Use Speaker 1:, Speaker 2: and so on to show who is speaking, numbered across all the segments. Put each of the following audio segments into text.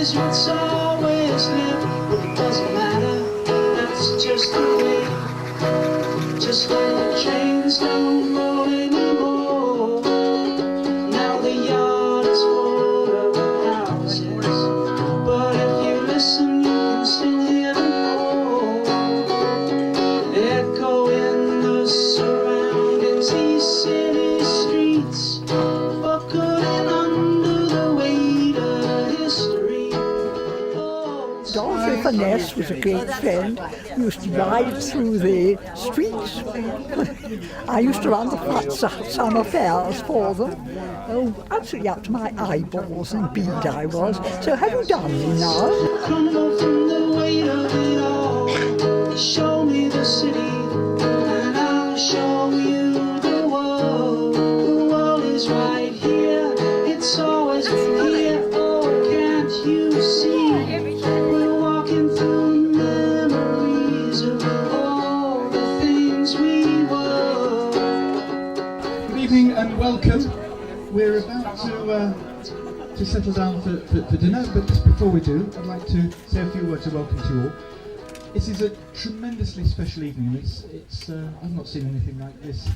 Speaker 1: is what's always left. But it doesn't matter, that's just the way. Just like the trains don't roll anymore. Now the yard is full of houses, but if you listen you can still hear them all. Echo in the surroundings, these city streets, buckling under the weight of history.
Speaker 2: Dorothy Finesse was a great friend. We used to ride through the streets. I used to run the flat summer fairs for them. Oh, absolutely up to my eyeballs in Bede I was. So have you done me now?
Speaker 1: Crumble from the weight of it all. Show me the city, and I'll show you the world. The world is right here, it's always been here. Oh, can't you see? We're walking through memories of all the things we were.
Speaker 3: Good evening and welcome. We're about to settle down for dinner, but just before we do, I'd like to say a few words of welcome to you all. This is a tremendously special evening. It's I've not seen anything like this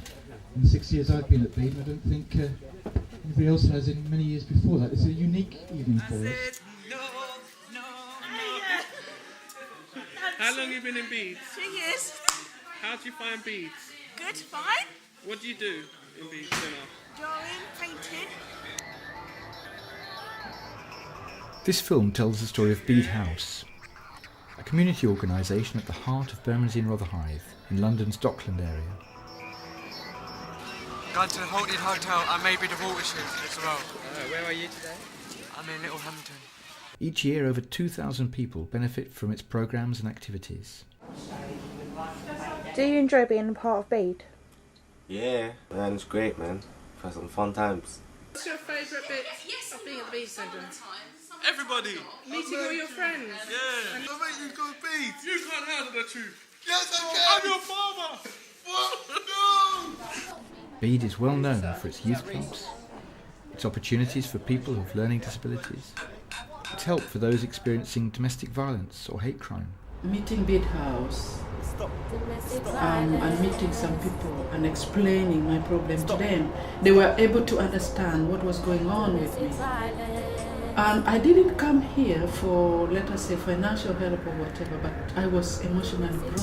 Speaker 3: in the 6 years I've been at Bede. I don't think anybody else has in many years before that. It's a unique evening for us.
Speaker 4: How long have you been in Bede?
Speaker 5: 2 years.
Speaker 4: How do you find Bede?
Speaker 5: Good, fine.
Speaker 4: What do you do in Bede Cinema?
Speaker 5: Drawing, painting.
Speaker 6: This film tells the story of Bede House, a community organisation at the heart of Bermondsey and Rotherhithe in London's Dockland area.
Speaker 7: Gone to the Haunted Hotel and maybe the Watershed as well.
Speaker 4: Where are you today?
Speaker 7: I'm in Little Hampton.
Speaker 6: Each year over 2,000 people benefit from its programmes and activities.
Speaker 8: Do you enjoy being a part of Bede?
Speaker 9: Yeah, man, it's great, man. We've had some fun times.
Speaker 4: What's your favourite bit of being at the Bede Settlement?
Speaker 7: Everybody!
Speaker 4: Meeting all your friends?
Speaker 7: Yeah! I make you go Bede!
Speaker 4: You can't handle the truth!
Speaker 7: Yes, I can! I'm your father! What? No!
Speaker 6: Bede is well known for its youth clubs, its opportunities for people with learning disabilities, its help for those experiencing domestic violence or hate crime.
Speaker 10: Meeting Bede House and meeting some people and explaining my problem to them. They were able to understand what was going on with me. And I didn't come here for, let us say, financial help or whatever, but I was emotionally broken.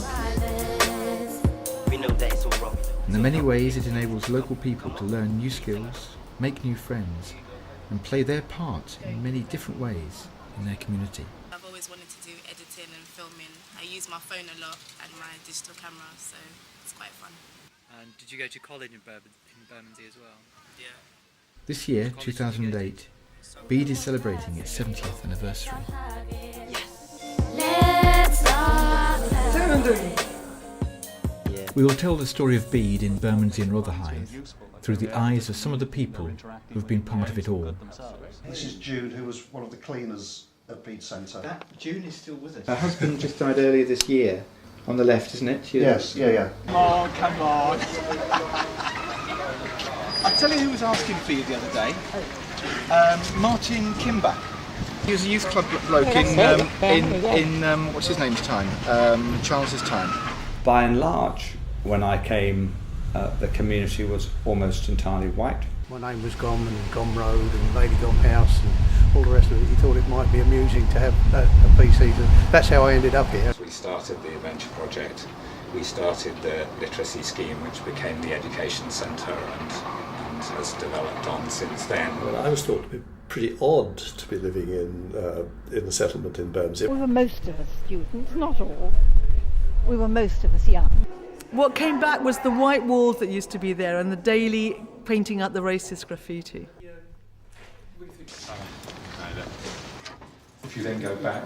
Speaker 9: We know that it's all wrong.
Speaker 6: In the many ways it enables local people to learn new skills, make new friends, and play their part in many different ways in their community.
Speaker 5: I've always wanted to do editing and filming. I use my phone a lot and my digital camera, so it's quite fun.
Speaker 11: And did you go to college in Bermondsey as well?
Speaker 5: Yeah.
Speaker 6: This year, 2008, Bede is celebrating its 70th anniversary. We will tell the story of Bede in Bermondsey and Rotherhithe through the eyes of some of the people who have been part of it all.
Speaker 12: This is June, who was one of the cleaners at Bede Centre.
Speaker 3: June is still with us.
Speaker 13: Her husband just died earlier this year. On the left, isn't it?
Speaker 12: Yes, yeah.
Speaker 3: Come on, come on. I'll tell you who was asking for you the other day. Martin Kimber. He was a youth club bloke in what's his name's time? Charles's time.
Speaker 13: By and large, when I came, the community was almost entirely white.
Speaker 14: My name was Gom and Gom Road and Lady Gom House and all the rest of it. He thought it might be amusing to have a PC. That's how I ended up here.
Speaker 15: We started the Adventure Project. We started the literacy scheme, which became the Education Centre and has developed on since then.
Speaker 16: Well, I was thought to be pretty odd to be living in the settlement in Bermondsey.
Speaker 2: We were most of us students, not all. We were most of us young.
Speaker 17: What came back was the white walls that used to be there and the daily painting out the racist graffiti.
Speaker 18: If you then go back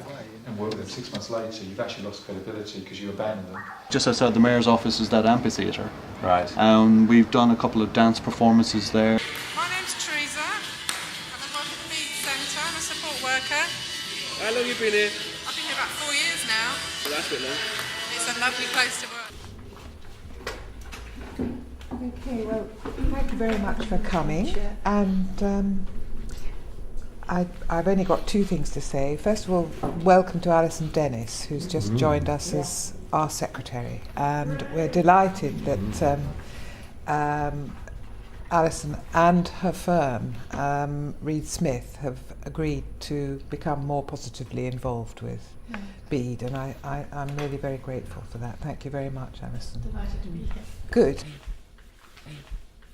Speaker 18: and work with them 6 months later, you've actually lost credibility because you abandoned them.
Speaker 19: Just outside the Mayor's office is that amphitheatre.
Speaker 15: Right.
Speaker 19: We've done a couple of dance performances there.
Speaker 5: My name's Teresa. I'm a work at the Bede Centre. I'm a support worker.
Speaker 4: How long have you been here?
Speaker 5: I've been here about 4 years now.
Speaker 4: Well, that's a bit long.
Speaker 5: It's a lovely place to work.
Speaker 20: Okay, well, thank you very much for coming. And I've only got two things to say. First of all, welcome to Alison Dennis, who's just joined us as our secretary, and we're delighted that Alison and her firm, Reed Smith, have agreed to become more positively involved with Bede, and I'm really very grateful for that. Thank you very much, Alison.
Speaker 10: Delighted to be here.
Speaker 20: Good.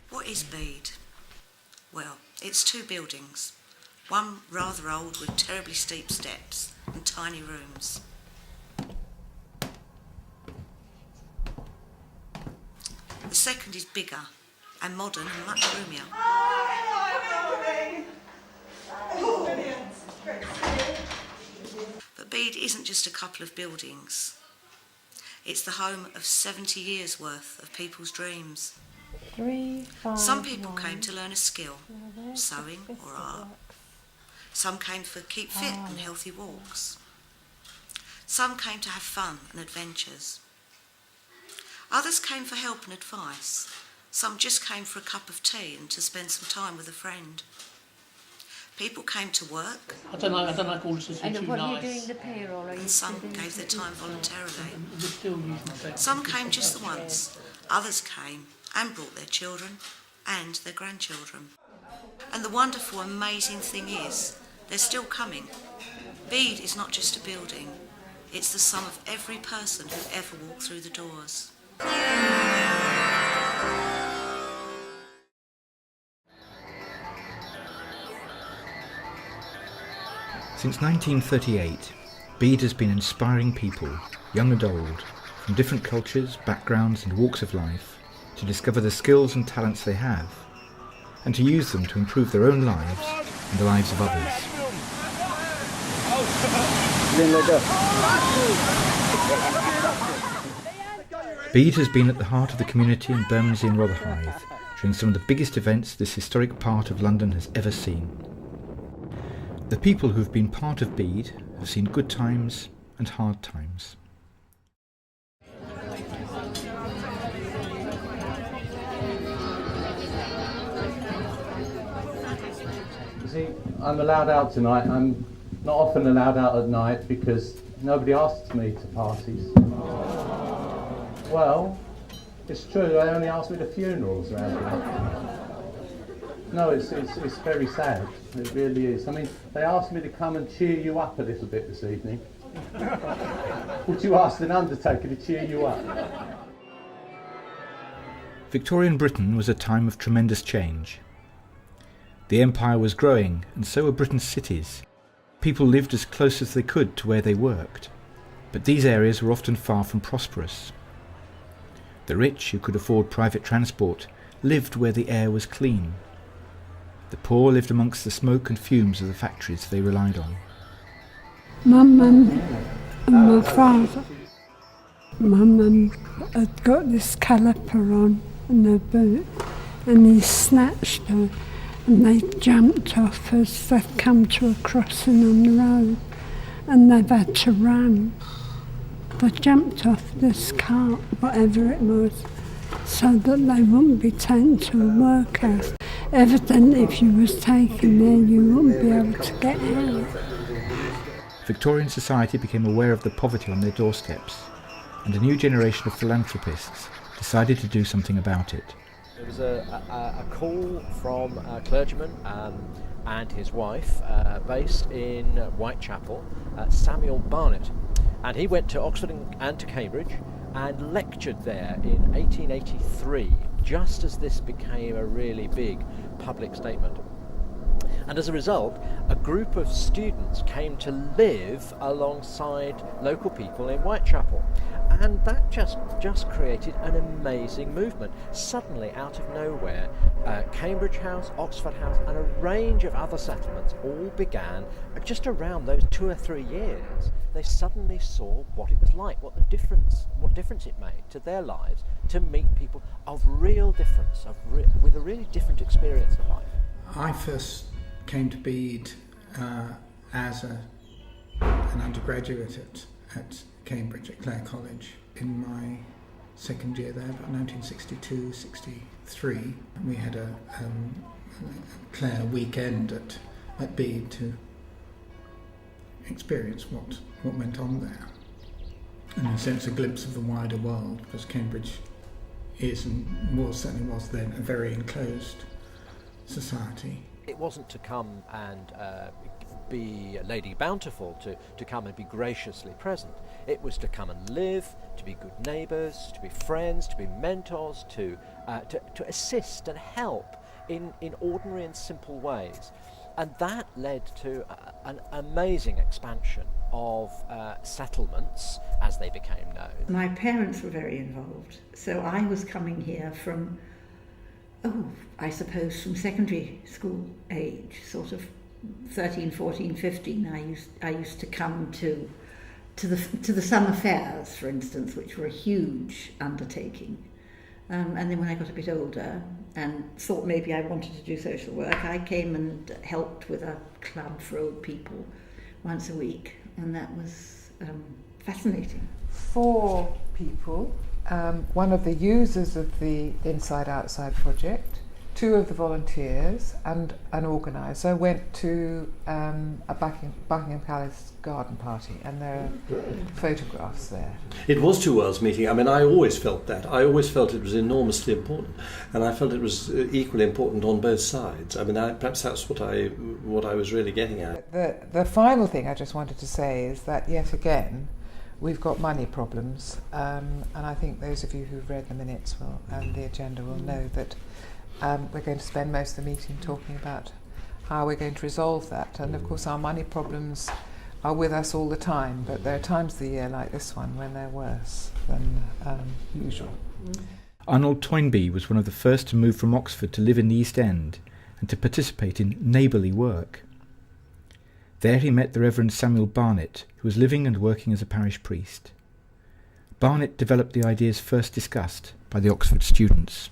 Speaker 21: What is Bede? Well, it's two buildings. One rather old with terribly steep steps and tiny rooms. The second is bigger and modern and much roomier. But Bede isn't just a couple of buildings. It's the home of 70 years' worth of people's dreams. Some people came to learn a skill, sewing or art. Some came for keep fit and healthy walks. Some came to have fun and adventures. Others came for help and advice. Some just came for a cup of tea and to spend some time with a friend. People came to work.
Speaker 10: I don't like all this is too nice.
Speaker 22: And what are you doing the payroll? Are you
Speaker 21: And some
Speaker 22: still doing
Speaker 21: gave their time voluntarily.
Speaker 10: We're still using the same.
Speaker 21: Some came just the once. Others came and brought their children and their grandchildren. And the wonderful, amazing thing is, they're still coming. Bede is not just a building. It's the sum of every person who ever walked through the doors.
Speaker 6: Since 1938, Bede has been inspiring people, young and old, from different cultures, backgrounds and walks of life, to discover the skills and talents they have, and to use them to improve their own lives and the lives of others. Bede has been at the heart of the community in Bermondsey and Rotherhithe during some of the biggest events this historic part of London has ever seen. The people who have been part of Bede have seen good times and hard times.
Speaker 13: You see, I'm allowed out tonight. I'm not often allowed out at night because nobody asks me to parties. Well, it's true, they only ask me to funerals around here. No, it's very sad. It really is. I mean, they asked me to come and cheer you up a little bit this evening. Would you ask an undertaker to cheer you up?
Speaker 6: Victorian Britain was a time of tremendous change. The empire was growing, and so were Britain's cities. People lived as close as they could to where they worked, but these areas were often far from prosperous. The rich, who could afford private transport, lived where the air was clean. The poor lived amongst the smoke and fumes of the factories they relied on.
Speaker 23: My mum and my father. My mum had got this caliper on in her boot, and he snatched her, and they jumped off as they'd come to a crossing on the road, and they've had to run. They jumped off this cart, whatever it was, so that they wouldn't be taken to a workhouse. Evidently, if you was taken there, you wouldn't be able to get out.
Speaker 6: Victorian society became aware of the poverty on their doorsteps, and a new generation of philanthropists decided to do something about it.
Speaker 24: There was a call from a clergyman and his wife based in Whitechapel, Samuel Barnett, and he went to Oxford and to Cambridge and lectured there in 1883, just as this became a really big public statement. And as a result, a group of students came to live alongside local people in Whitechapel. And that just created an amazing movement. Suddenly, out of nowhere, Cambridge House, Oxford House, and a range of other settlements all began just around those 2 or 3 years. They suddenly saw what it was like, what difference it made to their lives to meet people of real difference, with a really different experience of life.
Speaker 25: I first came to Bede as an undergraduate at Cambridge, at Clare College, in my second year there, about 1962-63. We had a Clare weekend at at Bede to experience what went on there. And in a sense, a glimpse of the wider world, because Cambridge is and certainly was then a very enclosed society.
Speaker 24: It wasn't to come and be Lady Bountiful, to come and be graciously present. It was to come and live, to be good neighbours, to be friends, to be mentors, to assist and help in ordinary and simple ways. And that led to an amazing expansion of settlements as they became known.
Speaker 2: My parents were very involved, so I was coming here from, I suppose from secondary school age, sort of 13, 14, 15. I used to come to the summer fairs, for instance, which were a huge undertaking. And then when I got a bit older and thought maybe I wanted to do social work, I came and helped with a club for old people once a week, and that was fascinating.
Speaker 20: 4 people, one of the users of the Inside Outside project, 2 of the volunteers and an organiser went to a Buckingham Palace garden party, and there are photographs there.
Speaker 16: It was 2 worlds meeting. I mean, I always felt that. I always felt it was enormously important, and I felt it was equally important on both sides. I mean, perhaps that's what I was really getting at.
Speaker 20: The final thing I just wanted to say is that yet again, we've got money problems, and I think those of you who've read the minutes and the agenda will know that we're going to spend most of the meeting talking about how we're going to resolve that. And of course our money problems are with us all the time, but there are times of the year like this one when they're worse than usual.
Speaker 6: Arnold Toynbee was one of the first to move from Oxford to live in the East End and to participate in neighbourly work. There he met the Reverend Samuel Barnett, who was living and working as a parish priest. Barnett developed the ideas first discussed by the Oxford students.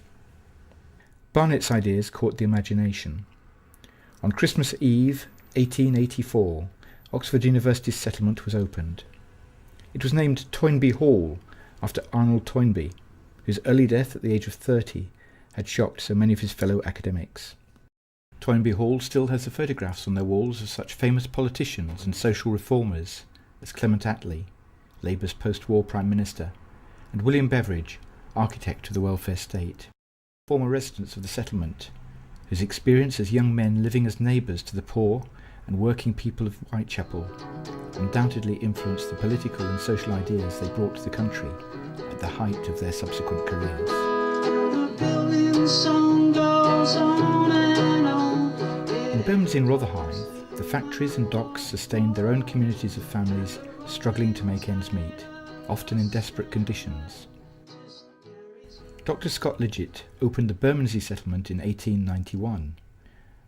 Speaker 6: Barnett's ideas caught the imagination. On Christmas Eve 1884, Oxford University's settlement was opened. It was named Toynbee Hall after Arnold Toynbee, whose early death at the age of 30 had shocked so many of his fellow academics. Toynbee Hall still has the photographs on their walls of such famous politicians and social reformers as Clement Attlee, Labour's post-war Prime Minister, and William Beveridge, architect of the welfare state. Former residents of the settlement, whose experience as young men living as neighbours to the poor and working people of Whitechapel undoubtedly influenced the political and social ideas they brought to the country at the height of their subsequent careers. In Bermondsey and Rotherhithe, the factories and docks sustained their own communities of families struggling to make ends meet, often in desperate conditions. Dr. Scott Lidgett opened the Bermondsey Settlement in 1891,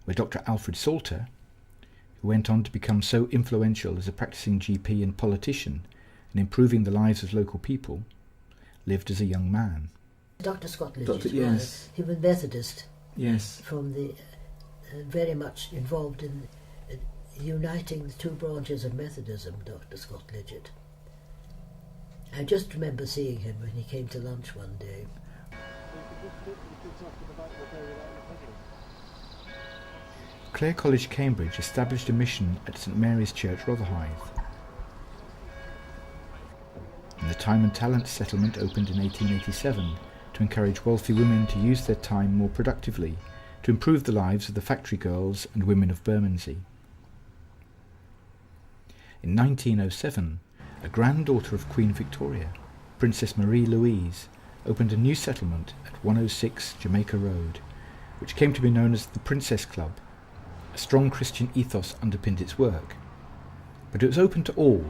Speaker 6: where Dr. Alfred Salter, who went on to become so influential as a practicing GP and politician in improving the lives of local people, lived as a young man.
Speaker 1: Dr. Scott Lidgett,
Speaker 6: yes.
Speaker 1: He was Methodist.
Speaker 6: Yes.
Speaker 1: From the very much involved in uniting the 2 branches of Methodism, Dr. Scott Lidgett. I just remember seeing him when he came to lunch one day.
Speaker 6: Clare College, Cambridge established a mission at St Mary's Church, Rotherhithe. And the Time and Talent Settlement opened in 1887 to encourage wealthy women to use their time more productively to improve the lives of the factory girls and women of Bermondsey. In 1907, a granddaughter of Queen Victoria, Princess Marie Louise, opened a new settlement at 106 Jamaica Road, which came to be known as the Princess Club. A strong Christian ethos underpinned its work, but it was open to all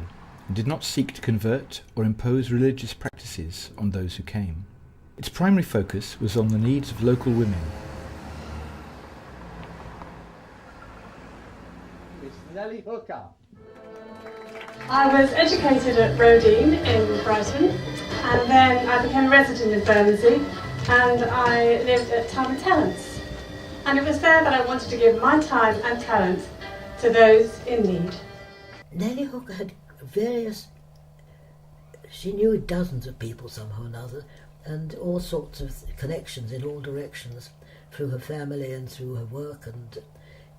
Speaker 6: and did not seek to convert or impose religious practices on those who came. Its primary focus was on the needs of local women.
Speaker 13: Miss Nellie Hooker.
Speaker 7: I was educated at Rodine in Brighton, and then I became a resident in Bermondsey, and I lived at Time and Talents. And it was there that I wanted to give my time and talent to those in need.
Speaker 1: Nellie Hooker had she knew dozens of people somehow or another, and all sorts of connections in all directions through her family and through her work, and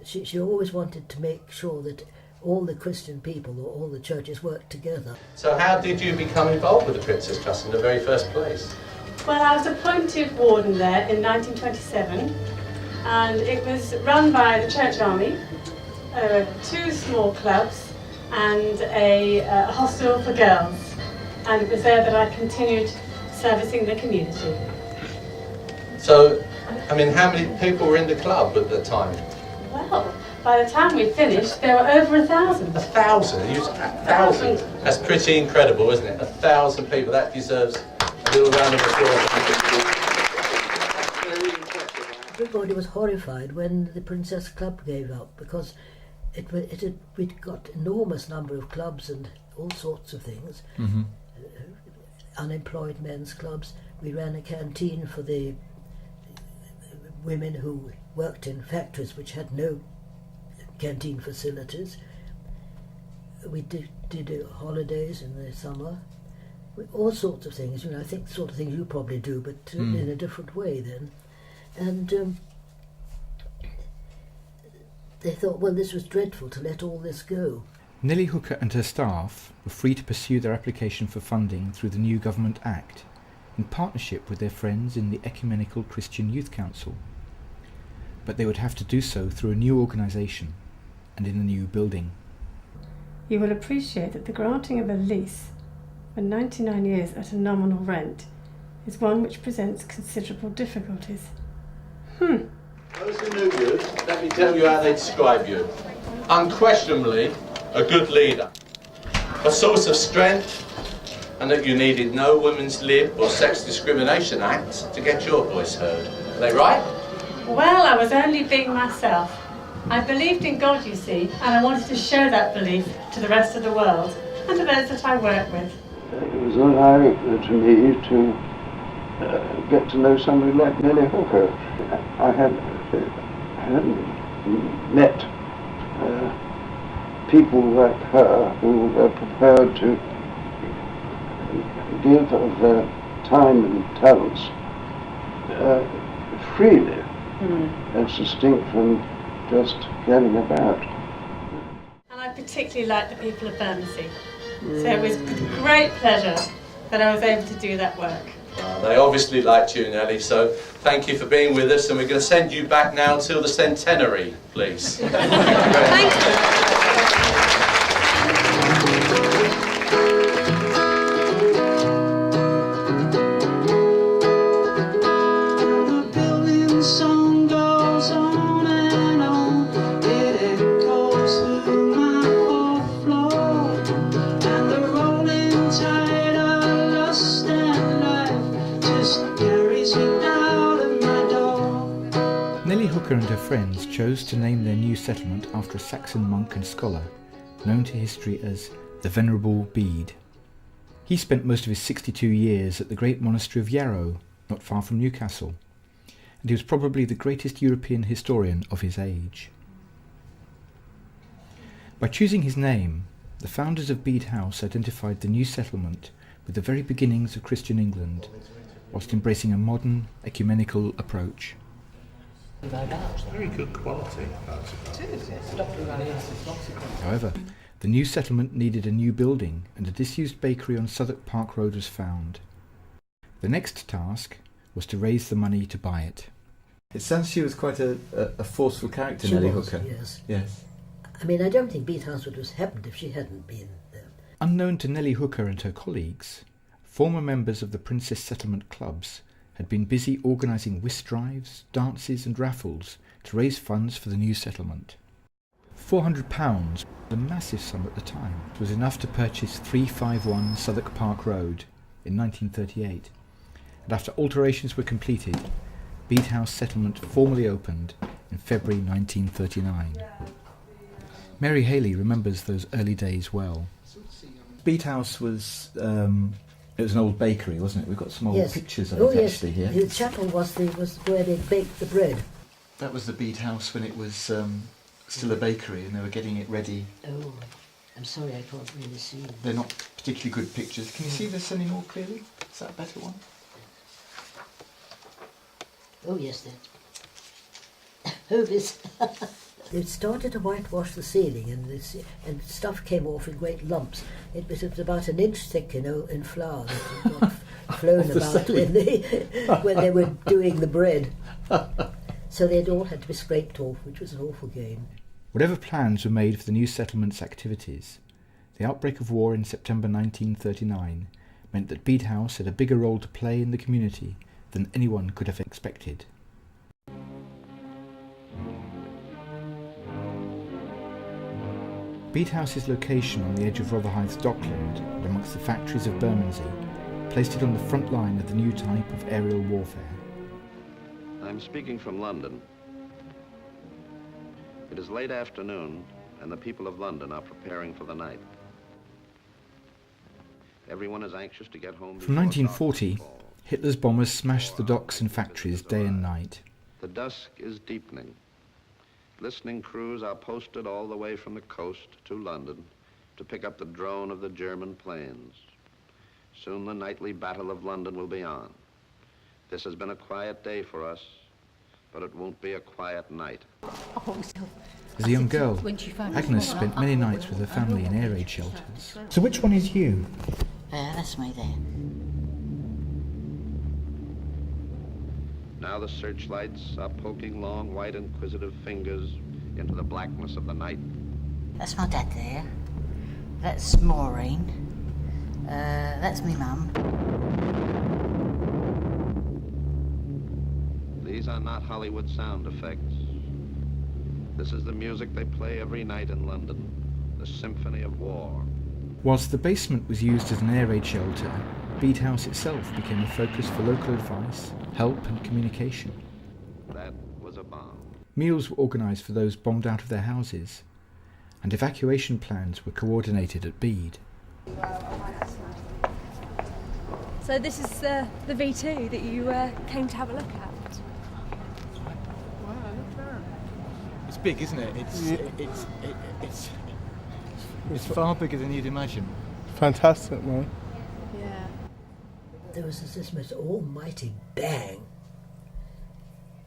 Speaker 1: she always wanted to make sure that all the Christian people or all the churches worked together.
Speaker 13: So how did you become involved with the Princess Trust in the very first place?
Speaker 7: Well, I was appointed warden there in 1927, and it was run by the Church Army. There were 2 small clubs and a hostel for girls, and it was there that I continued servicing the community.
Speaker 13: So, I mean, how many people were in the club at the time?
Speaker 7: Well, by the time we finished, there were over 1,000.
Speaker 13: 1,000? 1,000? That's pretty incredible, isn't it? 1,000 people. That deserves a little round of applause.
Speaker 1: Everybody was horrified when the Princess Club gave up, because we'd got enormous number of clubs and all sorts of things.
Speaker 6: Mm-hmm.
Speaker 1: Unemployed men's clubs. We ran a canteen for the women who worked in factories which had no canteen facilities. We did holidays in the summer, all sorts of things. I think sort of things you probably do, but in a different way then. And they thought, well, this was dreadful to let all this go.
Speaker 6: Nellie Hooker and her staff were free to pursue their application for funding through the new Government Act, in partnership with their friends in the Ecumenical Christian Youth Council. But they would have to do so through a new organisation and in a new building.
Speaker 7: You will appreciate that the granting of a lease for 99 years at a nominal rent is one which presents considerable difficulties.
Speaker 13: Those who knew you, let me tell you how they describe you. Unquestionably, a good leader, a source of strength, and that you needed no Women's Lib or Sex Discrimination Act to get your voice heard. Are they right?
Speaker 7: Well, I was only being myself. I believed in God, you see, and I wanted to show that belief to the rest of the world and to those that I work with.
Speaker 8: It was an eye-opener to me to get to know somebody like Nellie Hooker. I hadn't met people like her who were prepared to give of their time and talents freely, as distinct from just getting about.
Speaker 7: And I particularly like the people of Bermondsey. So it was with great pleasure that I was able to do that work.
Speaker 13: They obviously liked you, Nellie, so thank you for being with us, and we're going to send you back now until the centenary, please.
Speaker 7: Thank you.
Speaker 6: Hooker and her friends chose to name their new settlement after a Saxon monk and scholar, known to history as the Venerable Bede. He spent most of his 62 years at the great monastery of Yarrow, not far from Newcastle, and he was probably the greatest European historian of his age. By choosing his name, the founders of Bede House identified the new settlement with the very beginnings of Christian England, whilst embracing a modern, ecumenical approach.
Speaker 13: Very good quality.
Speaker 6: However, the new settlement needed a new building, and a disused bakery on Southwark Park Road was found. The next task was to raise the money to buy it. It sounds she was quite a forceful character, Nellie Hooker.
Speaker 1: Yes. I mean, I don't think Bede House would have happened if she hadn't been there.
Speaker 6: Unknown to Nellie Hooker and her colleagues, former members of the Princess Settlement clubs had been busy organising whist drives, dances and raffles to raise funds for the new settlement. £400, a massive sum at the time, was enough to purchase 351 Southwark Park Road in 1938, and after alterations were completed, Bede House Settlement formally opened in February 1939. Mary Haley remembers those early days well. Bede House was it was an old bakery, wasn't it? We've got some old pictures of it actually here.
Speaker 1: The chapel was where they baked the bread.
Speaker 6: That was the Bede House when it was still a bakery and they were getting it ready.
Speaker 1: Oh, I'm sorry, I can't really see them.
Speaker 6: They're not particularly good pictures. Can you see this any more clearly? Is that a better one?
Speaker 1: Oh yes, that. Oh, this. They started to whitewash the ceiling, and stuff came off in great lumps. It was about an inch thick, in flour that got flown about when they were doing the bread. So they'd all had to be scraped off, which was an awful game.
Speaker 6: Whatever plans were made for the new settlement's activities, the outbreak of war in September 1939 meant that Bede House had a bigger role to play in the community than anyone could have expected. Bede House's location on the edge of Rotherhithe's dockland and amongst the factories of Bermondsey placed it on the front line of the new type of aerial warfare.
Speaker 3: I'm speaking from London. It is late afternoon, and the people of London are preparing for the night. Everyone is anxious to get home.
Speaker 6: From 1940, Hitler's bombers smashed the docks and factories day and night.
Speaker 3: The dusk is deepening. Listening crews are posted all the way from the coast to London to pick up the drone of the German planes. Soon the nightly battle of London will be on. This has been a quiet day for us, but it won't be a quiet night.
Speaker 6: As a young girl, Agnes spent many nights with her family in air raid shelters. So which one is you?
Speaker 9: That's me there.
Speaker 3: Now the searchlights are poking long, white, inquisitive fingers into the blackness of the night.
Speaker 9: That's my dad there. That's Maureen. That's me mum.
Speaker 3: These are not Hollywood sound effects. This is the music they play every night in London, the symphony of war.
Speaker 6: Whilst the basement was used as an air raid shelter, Bede House itself became a focus for local advice, help and communication.
Speaker 3: That was a bomb.
Speaker 6: Meals were organised for those bombed out of their houses, and evacuation plans were coordinated at Bede.
Speaker 11: So this is the V2 that you came to have a look at?
Speaker 12: Wow, look there. It's big, isn't it? It's far bigger than you'd imagine.
Speaker 22: Fantastic, man.
Speaker 11: Yeah.
Speaker 1: There was this most almighty bang,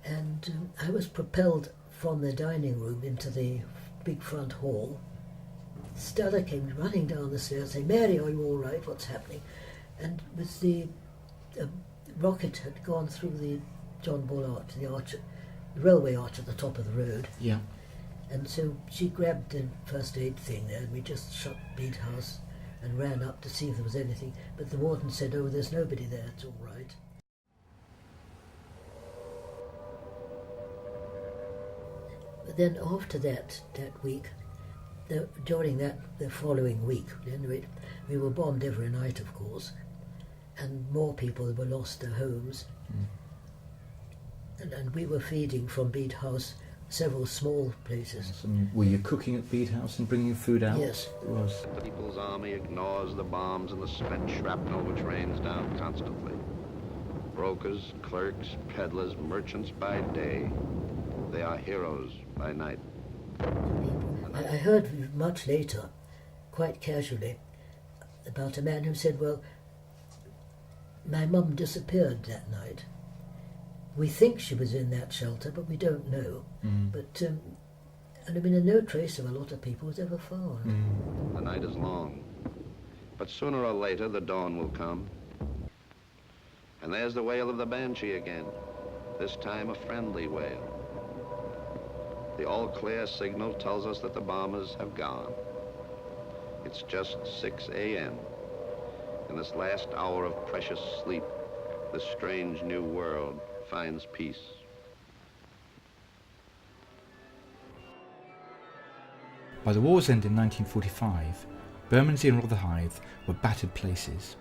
Speaker 1: and I was propelled from the dining room into the big front hall. Stella came running down the stairs saying, "Mary, are you all right? What's happening?" And with the rocket had gone through the John Bull Arch, the railway arch at the top of the road.
Speaker 6: Yeah.
Speaker 1: And so she grabbed the first aid thing there, and we just shut Bede House and ran up to see if there was anything. But the warden said, "Oh, there's nobody there, it's all right." But then after that week, during the following week, anyway, we were bombed every night, of course, and more people were lost their homes. And we were feeding from Bede House several small places.
Speaker 6: And were you cooking at Bede House and bringing food out?
Speaker 1: Yes.
Speaker 6: It was.
Speaker 3: The People's Army ignores the bombs and the spent shrapnel which rains down constantly. Brokers, clerks, peddlers, merchants by day. They are heroes by night.
Speaker 1: I heard much later, quite casually, about a man who said, "Well, my mum disappeared that night. We think she was in that shelter, but we don't know." But, and I mean, no trace of a lot of people was ever found.
Speaker 3: The night is long, but sooner or later the dawn will come. And there's the wail of the banshee again, this time a friendly wail. The all-clear signal tells us that the bombers have gone. It's just 6 a.m. In this last hour of precious sleep, this strange new world finds peace.
Speaker 6: By the war's end in 1945, Bermondsey and Rotherhithe were battered places.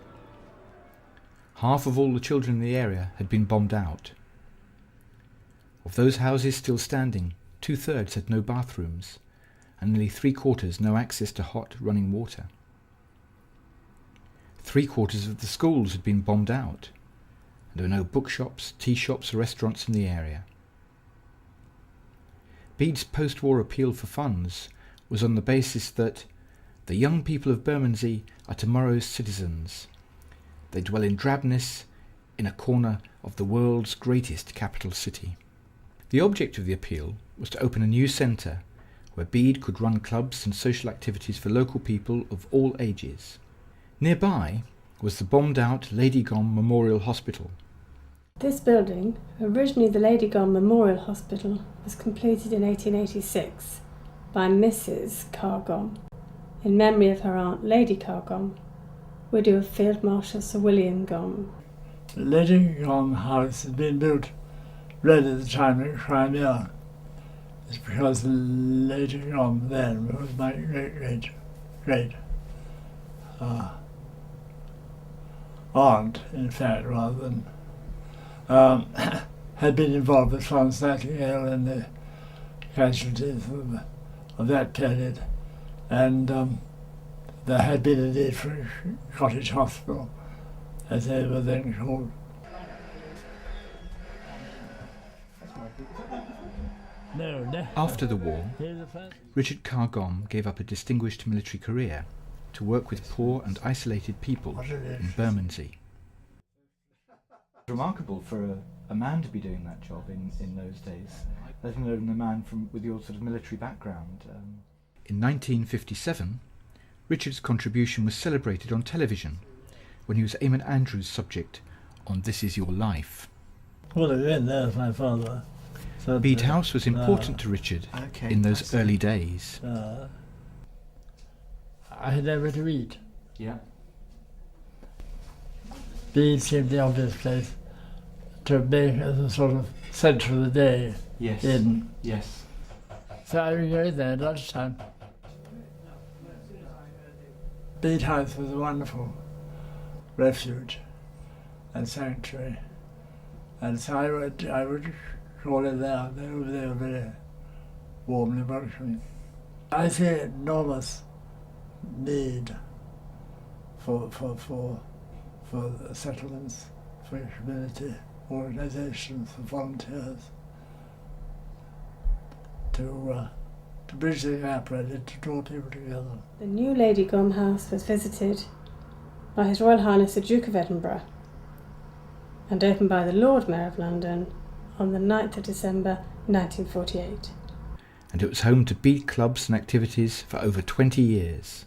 Speaker 6: Half of all the children in the area had been bombed out. Of those houses still standing, 2/3 had no bathrooms, and nearly 3/4 no access to hot, running water. 3/4 of the schools had been bombed out, and there were no bookshops, tea shops or restaurants in the area. Bede's post-war appeal for funds was on the basis that the young people of Bermondsey are tomorrow's citizens. They dwell in drabness in a corner of the world's greatest capital city. The object of the appeal was to open a new centre where Bede could run clubs and social activities for local people of all ages. Nearby was the bombed-out Lady Gom Memorial Hospital.
Speaker 7: This building, originally the Lady Gom Memorial Hospital, was completed in 1886 by Mrs. Cargom in memory of her aunt Lady Cargom, widow of Field Marshal Sir William Gom.
Speaker 14: The Lady Gom house had been built right at the time of Crimea. It's because Lady Gom then was my great aunt, in fact, rather than had been involved with Florence Nightingale in the casualties of that period, and there had been a need for a cottage hospital, as they were then called.
Speaker 6: After the war, Richard Cargom gave up a distinguished military career to work with poor and isolated people in Bermondsey. Remarkable for a man to be doing that job in those days, let alone a man with your sort of military background. In 1957, Richard's contribution was celebrated on television when he was Eamon Andrews' subject on This Is Your Life.
Speaker 14: Well, again, there's my father.
Speaker 6: Bede House was important to Richard in those early days.
Speaker 14: I had nowhere to eat.
Speaker 6: Yeah.
Speaker 14: Bede seemed the obvious place to make as a sort of centre of the day.
Speaker 6: Yes. Yes.
Speaker 14: So I would go there at lunchtime. Bede House was a wonderful refuge and sanctuary, and so I would call it there. They were very warmly welcoming. I see enormous need for settlements, for community organisations, for volunteers to bridge the gap, really, to draw people together.
Speaker 7: The new Lady Gom house was visited by His Royal Highness the Duke of Edinburgh and opened by the Lord Mayor of London on the 9th of December 1948.
Speaker 6: And it was home to Bede clubs and activities for over 20 years.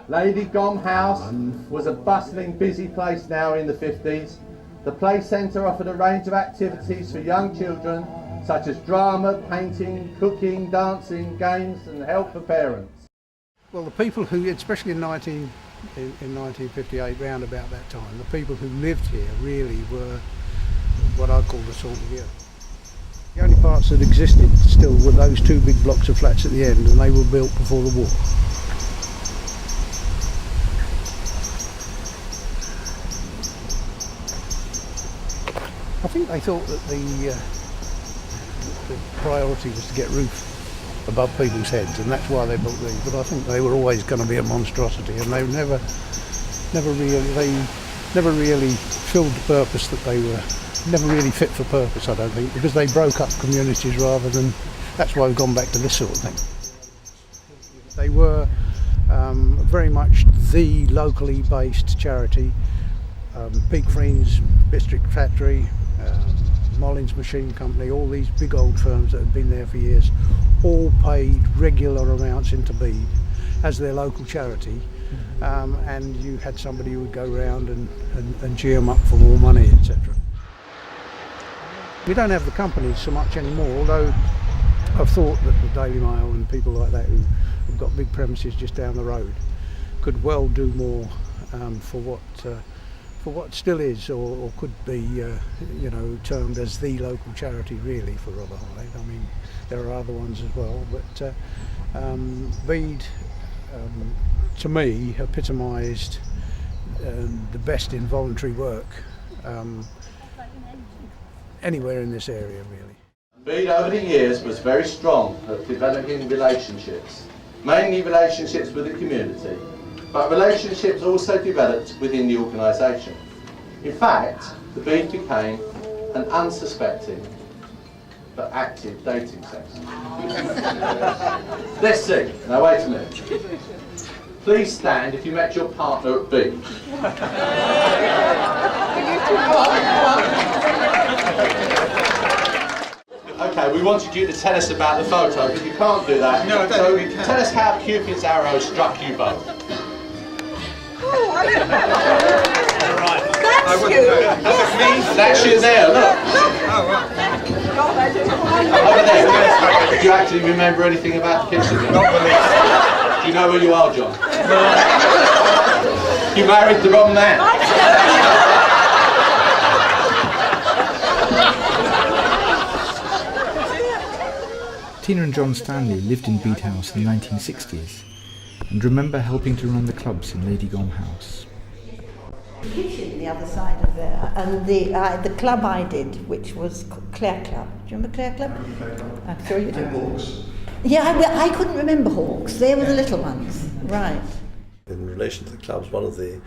Speaker 13: Lady Gom House was a bustling, busy place now in the 50s. The play centre offered a range of activities for young children, such as drama, painting, cooking, dancing, games and help for parents.
Speaker 15: Well, the people who, especially in 1958, round about that time, the people who lived here really were what I call the salt of the earth. The only parts that existed still were those two big blocks of flats at the end, and they were built before the war. I think they thought that the priority was to get roof above people's heads, and that's why they built these. But I think they were always going to be a monstrosity, and they never really filled the purpose that they were. Never really fit for purpose, I don't think, because they broke up communities rather than. That's why we've gone back to this sort of thing. They were very much the locally based charity. Big Friends District Factory, Mollins Machine Company, all these big old firms that had been there for years, all paid regular amounts into Bede as their local charity, and you had somebody who would go round and cheer them up for more money, etc. We don't have the companies so much anymore, although I've thought that the Daily Mail and people like that who have got big premises just down the road could well do more for what still is or could be termed as the local charity really for Rotherhithe. I mean, there are other ones as well, but Bede to me epitomised the best in voluntary work anywhere in this area really.
Speaker 13: Bede over the years was very strong at developing relationships, mainly relationships with the community, but relationships also developed within the organisation. In fact, the Bede became an unsuspecting but active dating section. Let's see. Now wait a minute. Please stand if you met your partner at Bede. Okay, we wanted you to tell us about the photo, but you can't do that.
Speaker 12: No, I don't
Speaker 13: so
Speaker 12: think we can.
Speaker 13: Tell us how Cupid's arrow struck you both.
Speaker 12: That's you.
Speaker 13: That's you there, look.
Speaker 12: Oh, right.
Speaker 13: Over there. Do you actually remember anything about the kissing? Not the least. Do you know who you are, John? You married the wrong man.
Speaker 6: Tina and John Stanley lived in Bede House in the 1960s and remember helping to run the clubs in Lady Gom House.
Speaker 2: Kitchen the other side of there, and the club I did, which was Clare Club. Do you remember Clare Club? I'm sure you do.
Speaker 16: Hawks.
Speaker 2: Yeah, I couldn't remember Hawks. They were the little ones, right?
Speaker 16: In relation to the clubs, one of the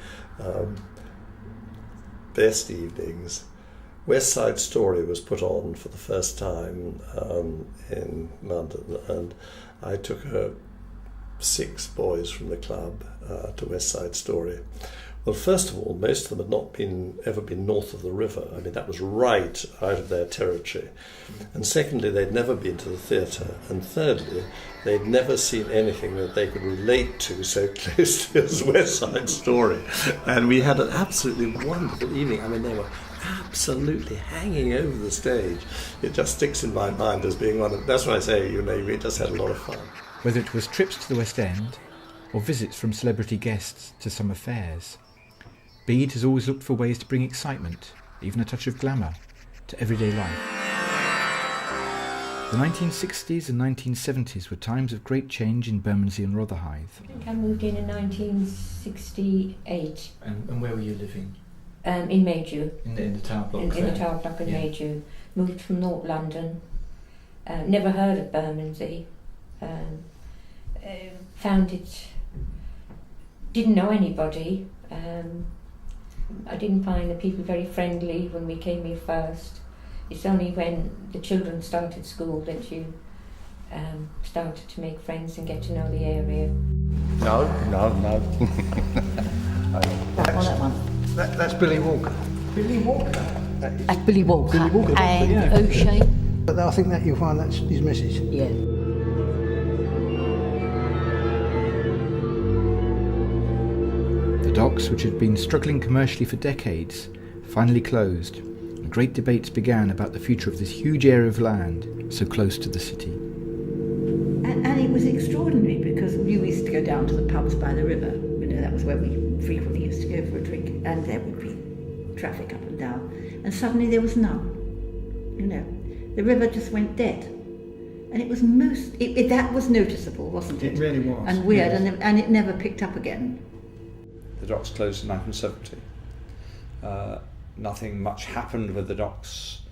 Speaker 16: best evenings, West Side Story was put on for the first time in London, and I took 6 boys from the club to West Side Story. Well, first of all, most of them had not ever been north of the river. I mean, that was right out of their territory. And secondly, they'd never been to the theatre. And thirdly, they'd never seen anything that they could relate to so closely as West Side Story. And we had an absolutely wonderful evening. I mean, they were absolutely hanging over the stage. It just sticks in my mind as being one of... That's why I say, we just had a lot of fun.
Speaker 6: Whether it was trips to the West End or visits from celebrity guests to summer fairs, Bede has always looked for ways to bring excitement, even a touch of glamour, to everyday life. The 1960s and 1970s were times of great change in Bermondsey and Rotherhithe.
Speaker 4: I think I moved in 1968.
Speaker 6: And where were you living?
Speaker 4: In Maydew.
Speaker 6: In the tower block?
Speaker 4: In the tower block in Maydew. Moved from North London. Never heard of Bermondsey. Found it... Didn't know anybody. I didn't find the people very friendly when we came here first. It's only when the children started school that you started to make friends and get to know the area.
Speaker 15: No.
Speaker 2: That one.
Speaker 15: That's Billy Walker.
Speaker 2: Billy Walker?
Speaker 4: That's Billy Walker.
Speaker 15: Billy Walker.
Speaker 4: And O'Shea.
Speaker 15: But I think that you'll find that's his missus.
Speaker 4: Yeah.
Speaker 6: The docks, which had been struggling commercially for decades, finally closed, and great debates began about the future of this huge area of land so close to the city.
Speaker 2: And it was extraordinary because we used to go down to the pubs by the river. That was where we frequently used to go for a drink, and there would be traffic up and down. And suddenly there was none. The river just went dead. And it was that was noticeable, wasn't it?
Speaker 25: It really was.
Speaker 2: And weird,
Speaker 25: yes.
Speaker 2: and it never picked up again.
Speaker 17: The docks closed in 1970. Nothing much happened with the docks.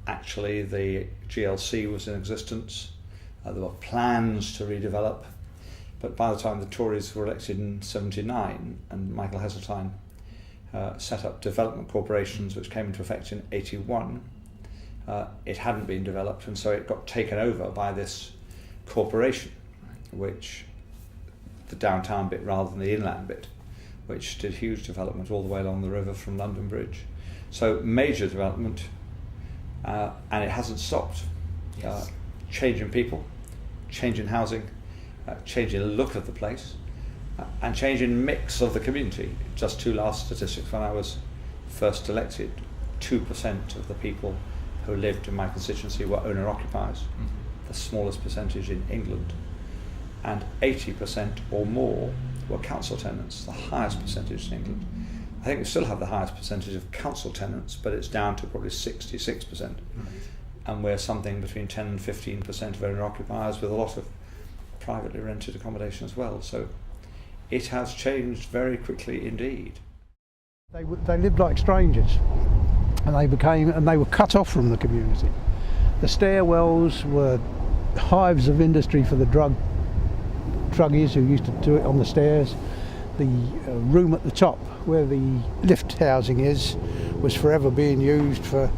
Speaker 17: Actually, the GLC was in existence. There were plans to redevelop, but by the time the Tories were elected in 79 and Michael Heseltine set up development corporations which came into effect in 81, it hadn't been developed, and so it got taken over by this corporation, which the downtown bit rather than the inland bit, which did huge development all the way along the river from London Bridge. So major development, and it hasn't stopped.
Speaker 6: Yes.
Speaker 17: Changing people, changing housing, changing the look of the place, and changing mix of the community. Just 2 last statistics. When I was first elected, 2% of the people who lived in my constituency were owner-occupiers, the smallest percentage in England, and 80% or more were council tenants, the highest percentage in England. I think we still have the highest percentage of council tenants, but it's down to probably 66%. Right. And we're something between 10 and 15% of owner-occupiers, with a lot of privately rented accommodation as well. So it has changed very quickly indeed.
Speaker 15: They lived like strangers, and they were cut off from the community. The stairwells were hives of industry for the druggies who used to do it on the stairs. The room at the top where the lift housing is was forever being used for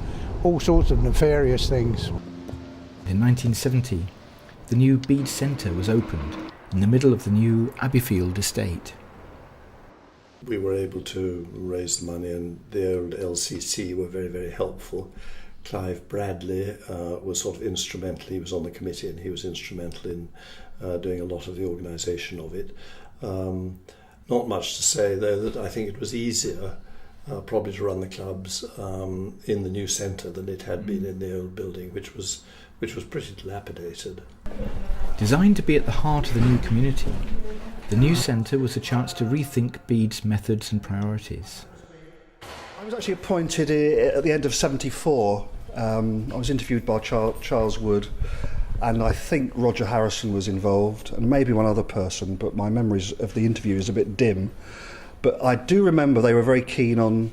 Speaker 15: all sorts of nefarious things.
Speaker 6: In 1970, the new Bede Centre was opened in the middle of the new Abbeyfield estate.
Speaker 16: We were able to raise the money, and the old LCC were very, very helpful. Clive Bradley was sort of instrumental. He was on the committee and he was instrumental in doing a lot of the organisation of it. Not much to say, though, that I think it was easier probably to run the clubs in the new centre than it had been in the old building, which was pretty dilapidated.
Speaker 6: Designed to be at the heart of the new community, the new centre was a chance to rethink Bede's methods and priorities.
Speaker 15: I was actually appointed at the end of '74. I was interviewed by Charles Wood, and I think Roger Harrison was involved, and maybe one other person, but my memories of the interview is a bit dim. But I do remember they were very keen on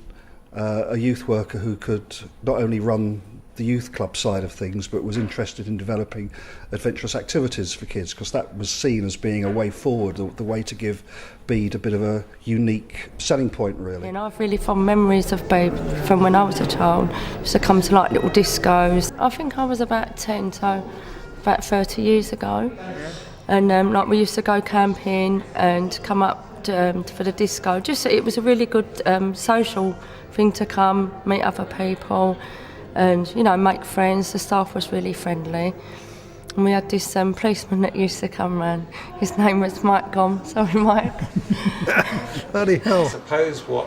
Speaker 15: a youth worker who could not only run the youth club side of things, but was interested in developing adventurous activities for kids, because that was seen as being a way forward, the way to give Bede a bit of a unique selling point, really.
Speaker 5: And I've really fond memories of Bede from when I was a child. Used to come to like little discos. I think I was about 10, so about 30 years ago. And like we used to go camping and come up for the disco. Just it was a really good social thing to come, meet other people, and make friends. The staff was really friendly, and we had this policeman that used to come round. His name was Mike Gom. Sorry, Mike.
Speaker 15: Bloody hell.
Speaker 10: I suppose what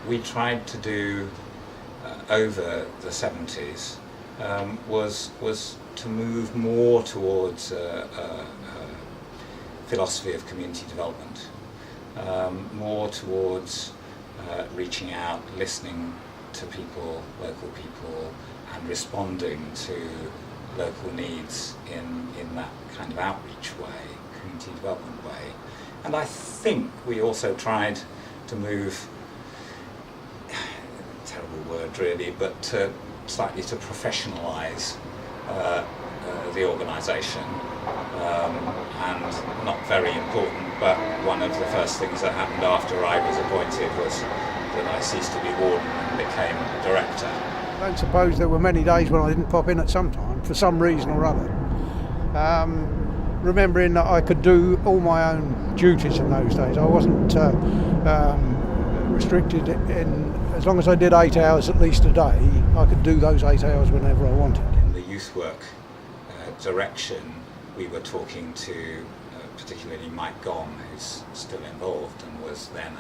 Speaker 10: we tried to do over the 70s was to move more towards a philosophy of community development, more towards reaching out, listening to people, local people, and responding to local needs in that kind of outreach way, community development way. And I think we also tried to move, terrible word really, but slightly to professionalise the organisation. And not very important, but one of the first things that happened after I was appointed was that I ceased to be warden and became director.
Speaker 15: I don't suppose there were many days when I didn't pop in at some time, for some reason or other. Remembering that I could do all my own duties in those days. I wasn't restricted in, as long as I did 8 hours at least a day, I could do those 8 hours whenever I wanted.
Speaker 10: In the youth work direction, we were talking to particularly Mike Gom, who's still involved and was then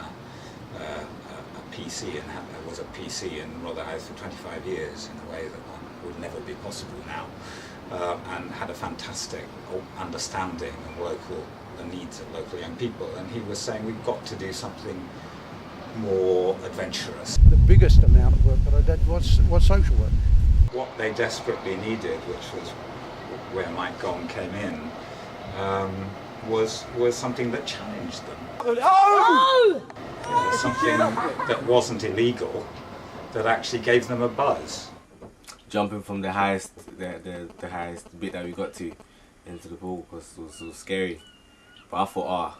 Speaker 10: a PC and was a PC in Rotherhithe for 25 years in a way that would never be possible now, and had a fantastic understanding of the needs of local young people. And he was saying we've got to do something more adventurous.
Speaker 15: The biggest amount of work that I did was social work.
Speaker 10: What they desperately needed, which was where Mike Gom came in, was something that challenged them.
Speaker 15: Oh!
Speaker 10: Something that wasn't illegal, that actually gave them a buzz.
Speaker 18: Jumping from the highest bit that we got to into the pool was scary. But I thought,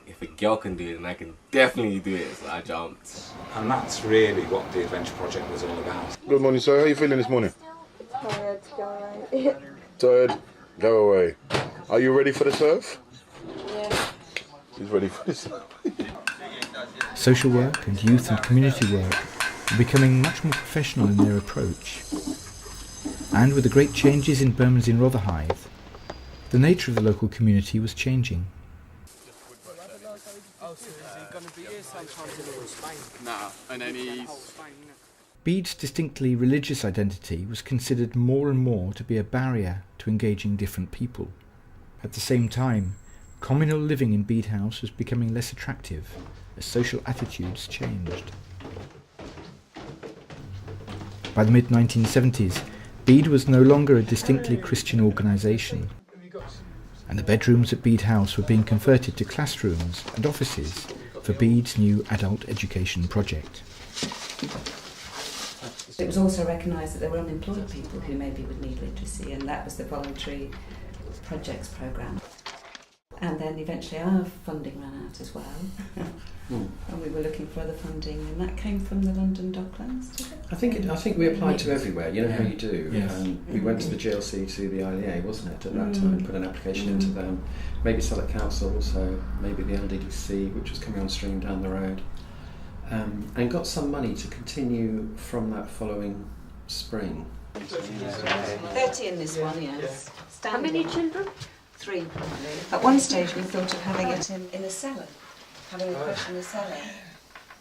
Speaker 18: if a girl can do it, then I can definitely do it. So I jumped.
Speaker 10: And that's really what the Adventure Project was all about.
Speaker 19: Good morning, sir. How are you feeling this morning?
Speaker 22: Tired, go away.
Speaker 19: Tired? Go away. Are you ready for the surf?
Speaker 22: Yeah.
Speaker 19: He's ready for the surf.
Speaker 6: Social work and youth and community work were becoming much more professional in their approach. And with the great changes in Bermondsey and Rotherhithe, the nature of the local community was changing. Bede's distinctly religious identity was considered more and more to be a barrier to engaging different people. At the same time, communal living in Bede House was becoming less attractive as social attitudes changed. By the mid-1970s, Bede was no longer a distinctly Christian organisation, and the bedrooms at Bede House were being converted to classrooms and offices for Bede's new adult education project.
Speaker 26: It was also recognised that there were unemployed people who maybe would need literacy, and that was the voluntary projects programme. And then eventually our funding ran out as well, and we were looking for other funding, and that came from the London Docklands, did it?
Speaker 27: I think we applied to everywhere, you know how you do.
Speaker 6: Yes.
Speaker 27: We went to the GLC, to the IEA, wasn't it, at that time, put an application into them, maybe Southwark Council also, maybe the LDDC, which was coming on stream down the road, and got some money to continue from that following spring.
Speaker 26: 30 in this one, yes.
Speaker 4: How many children?
Speaker 26: 3 probably. At one stage we thought of having it in a cellar, having a crush in the cellar,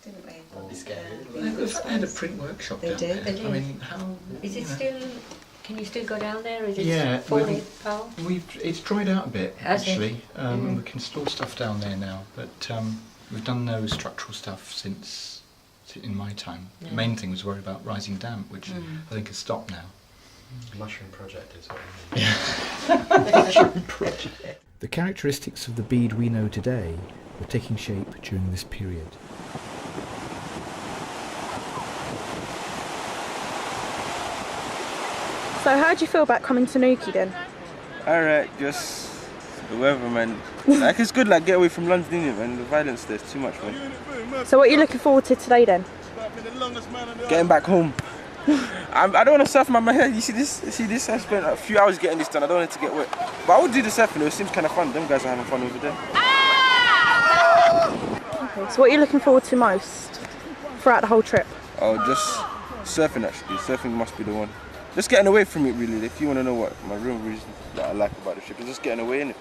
Speaker 26: didn't we?
Speaker 8: That'd be scary.
Speaker 9: They had a print workshop
Speaker 26: They
Speaker 9: down
Speaker 26: did.
Speaker 9: there.
Speaker 26: They
Speaker 9: I mean, how,
Speaker 4: Is it
Speaker 9: you know.
Speaker 4: still? Can you still go down there? Is it
Speaker 9: Yeah,
Speaker 4: falling apart?
Speaker 9: it's dried out a bit
Speaker 4: Has it?
Speaker 9: actually. We can store stuff down there now, but we've done no structural stuff since in my time.
Speaker 4: Yeah.
Speaker 9: The main thing was worried about rising damp, which I think has stopped now.
Speaker 8: Mushroom project is what we need.
Speaker 9: Mushroom project.
Speaker 6: The characteristics of the Bede we know today were taking shape during this period.
Speaker 11: So how do you feel about coming to Newquay then?
Speaker 20: Alright, just the weather, man. Like, it's good, like, get away from London, innit, man. The violence there's too much, man.
Speaker 11: So what are you looking forward to today then?
Speaker 20: Getting back home. I don't want to surf my hair. You see this? I spent a few hours getting this done. I don't want it to get wet. But I would do the surfing, it seems kind of fun. Them guys are having fun over there.
Speaker 11: Okay, so what are you looking forward to most throughout the whole trip?
Speaker 20: Oh, just surfing, actually. Surfing must be the one. Just getting away from it, really. If you want to know what my real reason that I like about the trip, is just getting away, innit?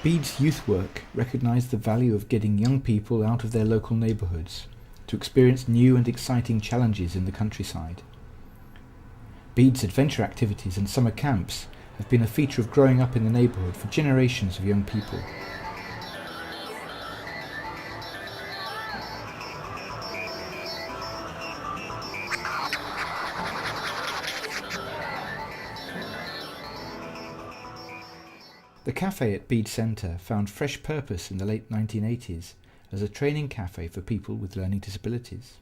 Speaker 6: Bede's youth work recognised the value of getting young people out of their local neighbourhoods to experience new and exciting challenges in the countryside. Bede's adventure activities and summer camps have been a feature of growing up in the neighbourhood for generations of young people. The cafe at Bede Centre found fresh purpose in the late 1980s as a training cafe for people with learning disabilities.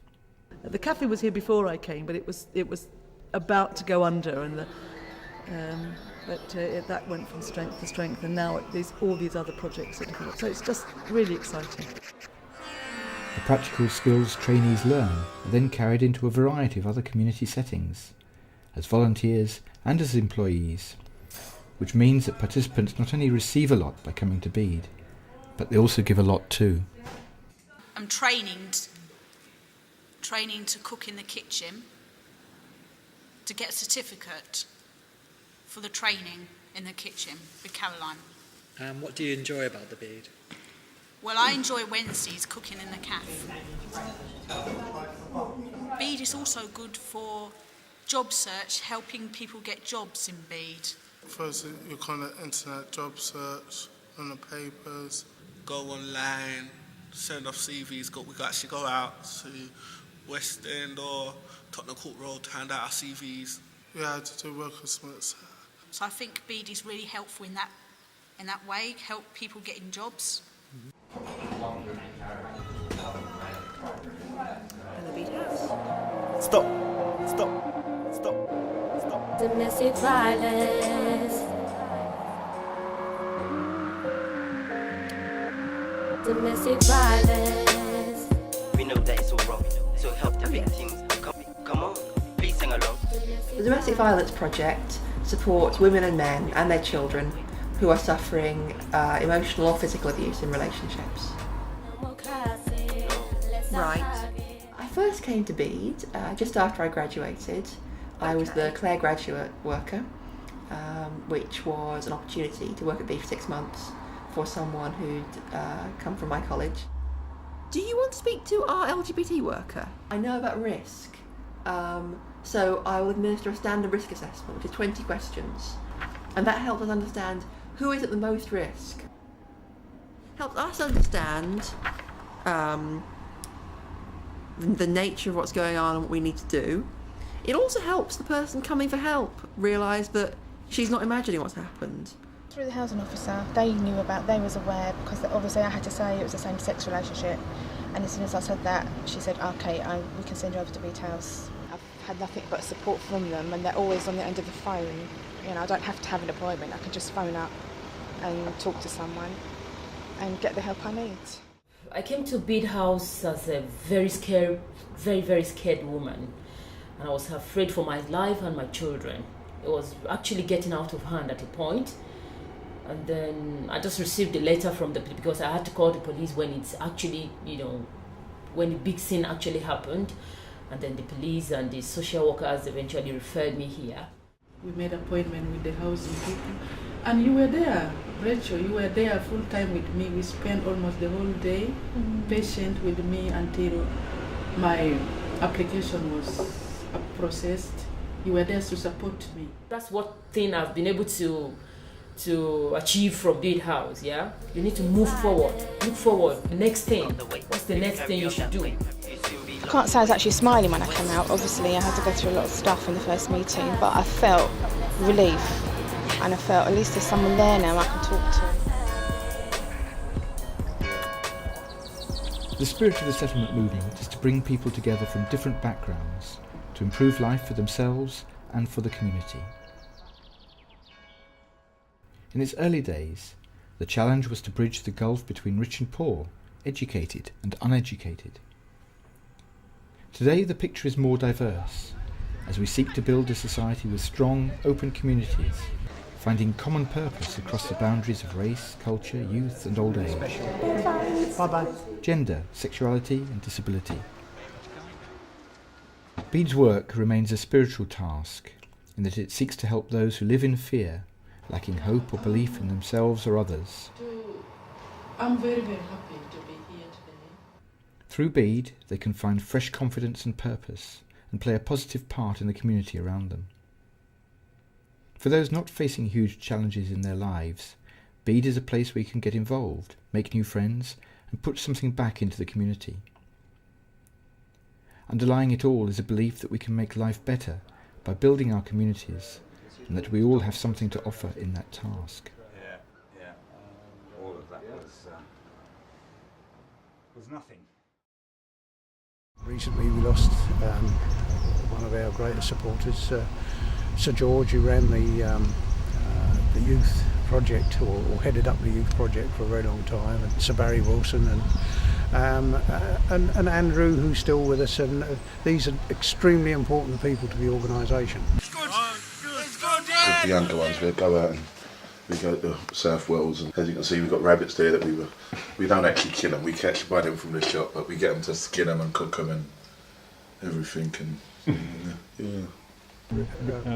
Speaker 21: The cafe was here before I came, but it was about to go under, and that went from strength to strength, and now there's all these other projects that develop. So it's just really exciting.
Speaker 6: The practical skills trainees learn are then carried into a variety of other community settings, as volunteers and as employees, which means that participants not only receive a lot by coming to Bede, but they also give a lot too.
Speaker 23: I'm training to cook in the kitchen, to get a certificate for the training in the kitchen with Caroline.
Speaker 24: What do you enjoy about the Bede?
Speaker 23: Well, I enjoy Wednesdays cooking in the cafe. Bede is also good for job search, helping people get jobs in Bede.
Speaker 28: First, you kind of internet job search on the papers, go online, send off CVs. We actually go out to West End or Tottenham Court Road to hand out our CVs. Yeah, to do work establishments.
Speaker 23: So I think Bede is really helpful in that way, help people getting jobs.
Speaker 21: And the Bede House.
Speaker 23: Stop.
Speaker 5: Domestic violence. Domestic violence.
Speaker 29: We know that it's all wrong, so help the victims. Come on, please sing along.
Speaker 30: The Domestic Violence Project supports women and men and their children who are suffering emotional or physical abuse in relationships. Right. I first came to Bede just after I graduated. I was the Clare graduate worker, which was an opportunity to work at Bede for 6 months for someone who'd come from my college. Do you want to speak to our LGBT worker? I know about risk, so I will administer a standard risk assessment, which is 20 questions, and that helps us understand who is at the most risk. Helps us understand the nature of what's going on and what we need to do. It also helps the person coming for help realise that she's not imagining what's happened.
Speaker 31: Through the housing officer, they was aware, because obviously I had to say it was a same-sex relationship, and as soon as I said that, she said, okay, we can send you over to Bede House. I've had nothing but support from them, and they're always on the end of the phone. You know, I don't have to have an appointment, I can just phone up and talk to someone and get the help I need.
Speaker 32: I came to Bede House as a very scared woman, and I was afraid for my life and my children. It was actually getting out of hand at a point, and then I just received a letter from because I had to call the police when it's actually, when the big scene actually happened, and then the police and the social workers eventually referred me here.
Speaker 1: We made an appointment with the housing people, and you were there, Rachel, you were there full time with me. We spent almost the whole day patient with me until my application was processed. You were there to support me.
Speaker 32: That's what thing I've been able to achieve from Bede House, yeah? You need to move forward, look forward. The next thing, what's the next thing you should do?
Speaker 31: I can't say I was actually smiling when I came out. Obviously, I had to go through a lot of stuff in the first meeting, but I felt relief, and I felt at least there's someone there now I can talk
Speaker 6: to. The spirit of the settlement movement is to bring people together from different backgrounds to improve life for themselves and for the community. In its early days, the challenge was to bridge the gulf between rich and poor, educated and uneducated. Today the picture is more diverse, as we seek to build a society with strong, open communities, finding common purpose across the boundaries of race, culture, youth and old age. Bye-bye. Gender, sexuality and disability. Bede's work remains a spiritual task, in that it seeks to help those who live in fear, lacking hope or belief in themselves or others.
Speaker 1: I'm very, very happy to be here today.
Speaker 6: Through Bede, they can find fresh confidence and purpose, and play a positive part in the community around them. For those not facing huge challenges in their lives, Bede is a place where you can get involved, make new friends, and put something back into the community. Underlying it all is a belief that we can make life better by building our communities, and that we all have something to offer in that task.
Speaker 10: Yeah. All of that was nothing.
Speaker 2: Recently we lost one of our greatest supporters, Sir George, who ran the youth project, or headed up the youth project for a very long time, and Sir Barry Wilson and Andrew, who's still with us, and these are extremely important people to the organisation.
Speaker 19: With the younger ones, we'd go out and we go to South Wales, and as you can see, we've got rabbits there that we don't actually kill them. We actually buy them from the shop, but we get them to skin them and cook them and everything. And yeah.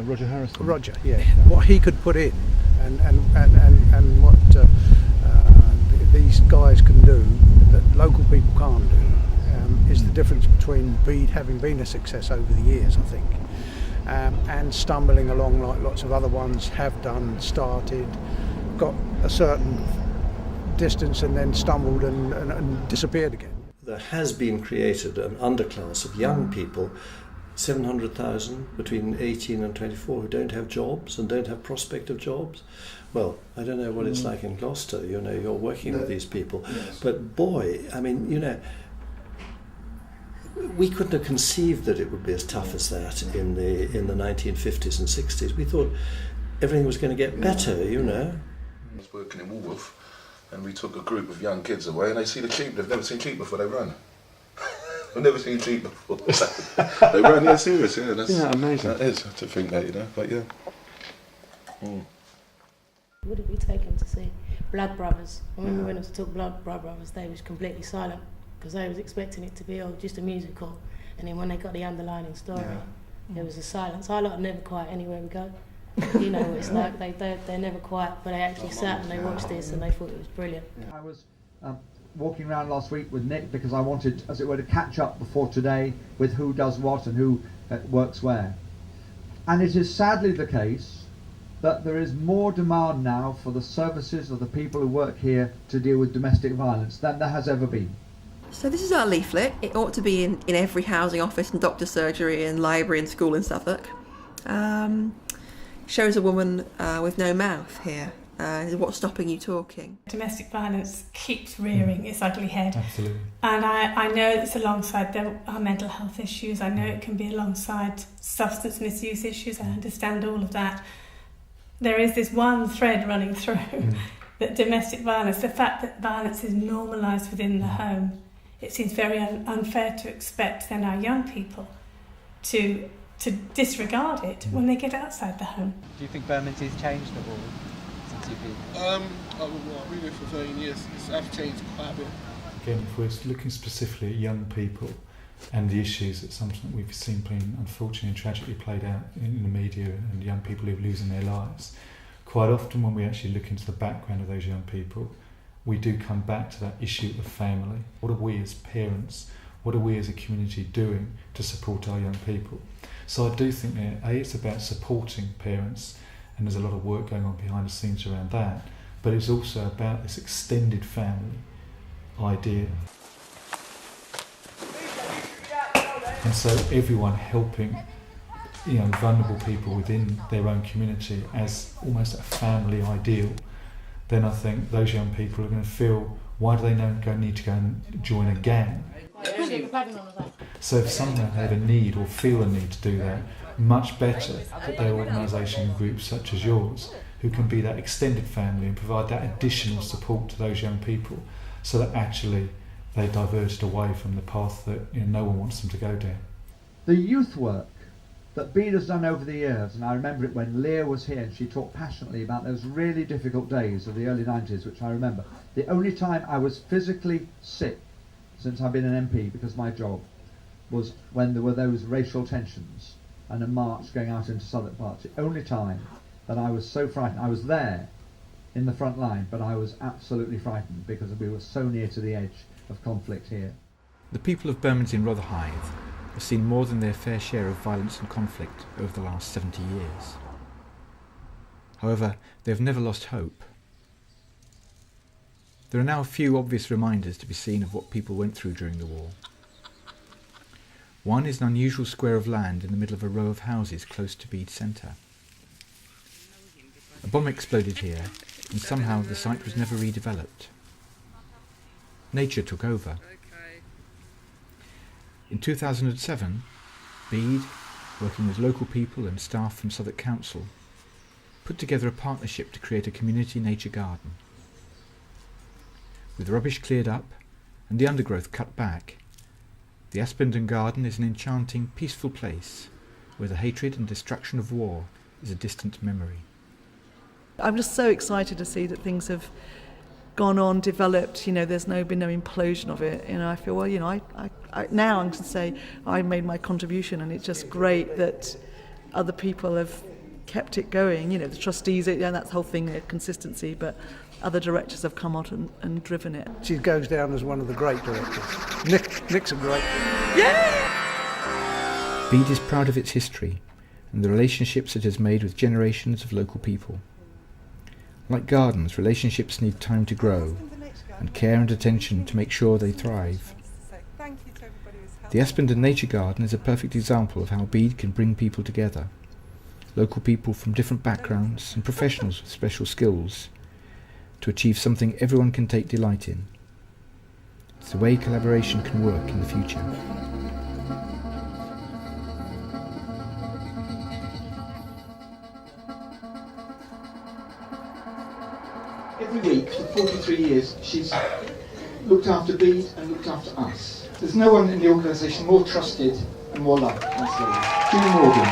Speaker 2: Roger Harrison. Roger, yeah. What he could put in, and what these guys can do that local people can't do, is the difference between Bede having been a success over the years, I think. And stumbling along like lots of other ones have done, started, got a certain distance and then stumbled and disappeared again.
Speaker 3: There has been created an underclass of young people, 700,000 between 18 and 24, who don't have jobs and don't have prospect of jobs. Well, I don't know what it's like in Gloucester, you're working with these people, but boy, I mean, we couldn't have conceived that it would be as tough as that in the 1950s and 60s. We thought everything was going to get better,
Speaker 19: I was working in Woolworth, and we took a group of young kids away, and they see the sheep. They've never seen sheep before. They run. I've never seen sheep before. They run. Yeah, serious. Yeah, that's amazing. That is to think that, but yeah.
Speaker 7: Would it be taken to see Blood Brothers? I remember when it was took Blood Brothers, they was completely silent, because they was expecting it to be just a musical, and then when they got the underlining story, there was a silence. I like never quiet anywhere we go. You know, it's like they're never quiet, but they actually sat and they watched this and they thought it was brilliant.
Speaker 12: I was walking around last week with Nick because I wanted, as it were, to catch up before today with who does what and who works where. And it is sadly the case that there is more demand now for the services of the people who work here to deal with domestic violence than there has ever been.
Speaker 30: So this is our leaflet. It ought to be in every housing office and doctor's surgery and library and school in Southwark. Shows a woman with no mouth here. What's stopping you talking?
Speaker 13: Domestic violence keeps rearing its ugly head.
Speaker 8: Absolutely.
Speaker 13: And I know it's alongside our mental health issues. I know it can be alongside substance misuse issues. I understand all of that. There is this one thread running through that domestic violence, the fact that violence is normalised within the home, it seems very unfair to expect then our young people to disregard it when they get outside the home.
Speaker 8: Do you think Bermondsey's changed at all since you've been?
Speaker 28: I've been here for 13 years. It's changed quite a bit.
Speaker 14: Again, if we're looking specifically at young people,
Speaker 4: and the issues that something we've seen being unfortunately and tragically played out in the media, and young people who are losing their lives. Quite often when we actually look into the background of those young people, we do come back to that issue of family. What are we as parents, what are we as a community doing to support our young people? So I do think that it's about supporting parents, and there's a lot of work going on behind the scenes around that, but it's also about this extended family idea. And so everyone helping, vulnerable people within their own community as almost a family ideal, then I think those young people are going to feel, why do they need to go and join a gang? So if someone have a need or feel a need to do that, much better that there are organisation and groups such as yours who can be that extended family and provide that additional support to those young people, so that actually they're diverted away from the path that no one wants them to go down.
Speaker 12: The youth work that Bede has done over the years, and I remember it when Leah was here and she talked passionately about those really difficult days of the early 90s, which I remember. The only time I was physically sick since I've been an MP because of my job was when there were those racial tensions and a march going out into Southwark Park. The only time that I was so frightened. I was there in the front line, but I was absolutely frightened because we were so near to the edge of conflict here.
Speaker 6: The people of Bermondsey and Rotherhithe have seen more than their fair share of violence and conflict over the last 70 years. However, they have never lost hope. There are now a few obvious reminders to be seen of what people went through during the war. One is an unusual square of land in the middle of a row of houses close to Bede Centre. A bomb exploded here, and somehow the site was never redeveloped. Nature took over. In 2007, Bede, working with local people and staff from Southwark Council, put together a partnership to create a community nature garden. With rubbish cleared up and the undergrowth cut back, the Aspenden Garden is an enchanting, peaceful place where the hatred and destruction of war is a distant memory.
Speaker 21: I'm just so excited to see that things have gone on, developed, there's been no implosion of it. I feel, well, I now I can say I made my contribution, and it's just great that other people have kept it going. The trustees, that's the whole thing, consistency, but other directors have come on and driven it.
Speaker 2: She goes down as one of the great directors. Nick's a great.
Speaker 21: Yeah!
Speaker 6: Bede is proud of its history and the relationships it has made with generations of local people. Like gardens, relationships need time to grow and care and attention to make sure they thrive. The Aspenden Nature Garden is a perfect example of how Bede can bring people together, local people from different backgrounds and professionals with special skills, to achieve something everyone can take delight in. It's the way collaboration can work in the future.
Speaker 9: Every week for 43 years she's looked after Bede and looked after us. There's no one in the organisation more trusted and more loved than Sylvia. Julie Morgan.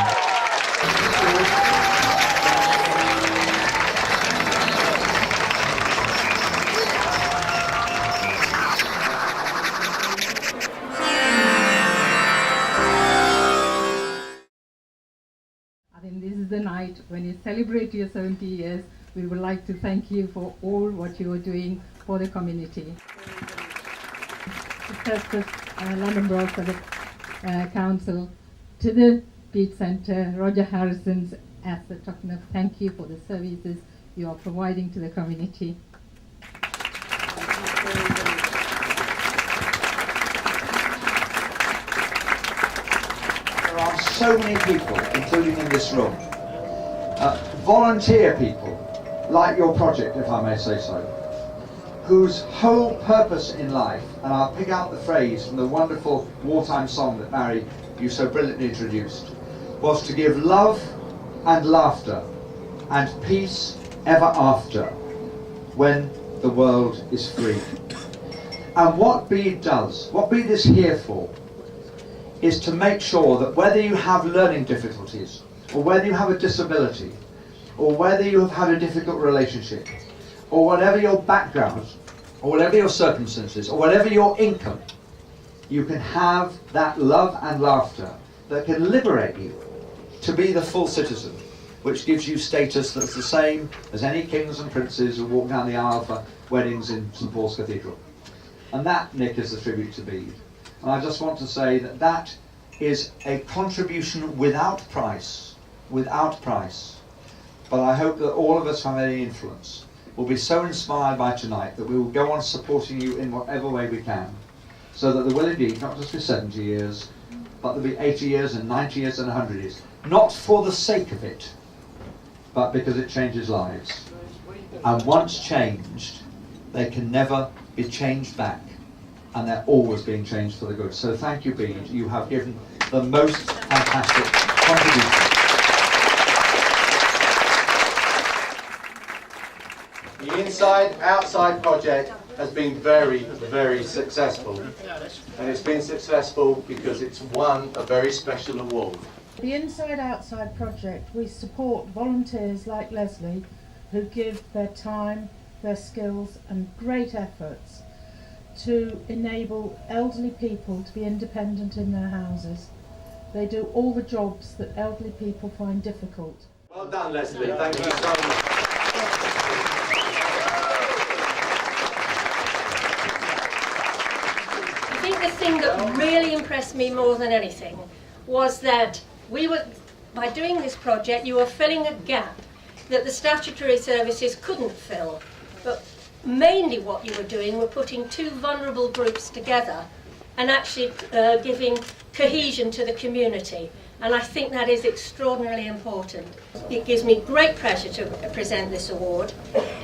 Speaker 11: I think this is the night when you celebrate your 70 years. We would like to thank you for all what you are doing for the community. London Borough Southwark Council, to the Bede Centre, Roger Harrison's asset, talking of thank you for the services you are providing to the community.
Speaker 12: There are so many people, including in this room, volunteer people, like your project, if I may say so, whose whole purpose in life, and I'll pick out the phrase from the wonderful wartime song that Mary, you so brilliantly introduced, was to give love and laughter and peace ever after when the world is free. And what Bede does, what Bede is here for, is to make sure that whether you have learning difficulties, or whether you have a disability, or whether you have had a difficult relationship, or whatever your background, or whatever your circumstances, or whatever your income, you can have that love and laughter that can liberate you to be the full citizen, which gives you status that's the same as any kings and princes who walk down the aisle for weddings in St Paul's Cathedral. And that, Nick, is the tribute to Bede. And I just want to say that that is a contribution without price, without price. But I hope that all of us who have any influence will be so inspired by tonight that we will go on supporting you in whatever way we can, so that there will indeed not just be 70 years, but there'll be 80 years and 90 years and 100 years. Not for the sake of it, but because it changes lives. And once changed, they can never be changed back, and they're always being changed for the good. So thank you, Bede. You have given the most fantastic contribution.
Speaker 14: The inside-outside project has been very, very successful, and it's been successful because it's won a very special award.
Speaker 15: The Inside Outside project, we support volunteers like Leslie who give their time, their skills and great efforts to enable elderly people to be independent in their houses. They do all the jobs that elderly people find difficult.
Speaker 14: Well done, Leslie. Thank you so much.
Speaker 16: I think the thing that really impressed me more than anything was that by doing this project, you were filling a gap that the statutory services couldn't fill. But mainly what you were doing were putting two vulnerable groups together and actually giving cohesion to the community. And I think that is extraordinarily important. It gives me great pleasure to present this award.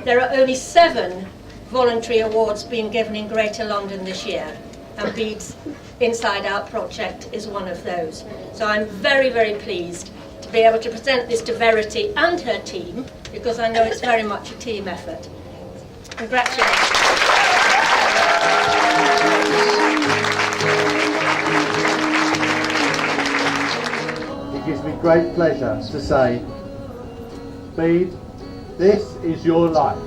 Speaker 16: There are only 7 voluntary awards being given in Greater London this year, and Bede's Inside Out project is one of those. So I'm very, very pleased to be able to present this to Verity and her team, because I know it's very much a team effort. Congratulations.
Speaker 14: It gives me great pleasure to say, Bede, this is your life.